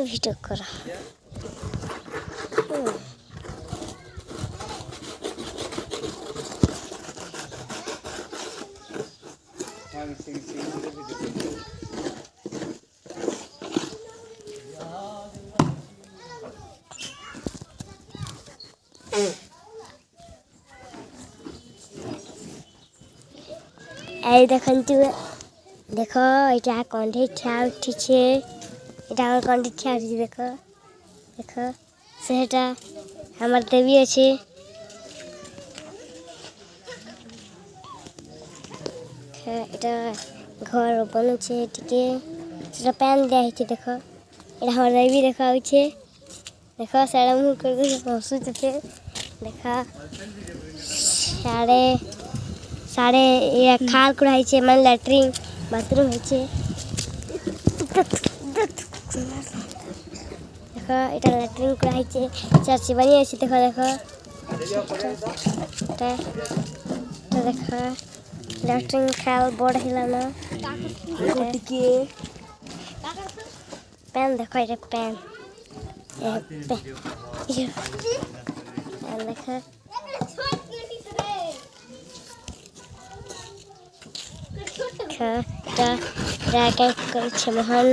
video করা এই দেখুন দেখো এটা কণ্ঠে ঠিয়া উঠিছে এটা আমার কণ্ঠে ঠিয়া উঠিছে দেখো দেখো সেটা আমার দেবী আছে এটা ঘর বনছে এটিকে সেটা প্যান দেওয়া হয়েছে দেখো এটা আমার দেবী দেখা হচ্ছে দেখো সেটা মুখ করে হসুচ্ছে দেখা সাড়ে খাল করা হয়েছে মানে ল্যাট্রিন বাথরুম হয়েছে দেখো এটা ল্যাট্রিন করা হয়েছে চার্চি বানিয়ে আছে দেখো দেখো দেখো ল্যাট্রিন খাল বড় হলাম না প্যান দেখো এটা প্যান দেখো এটা করছে মহান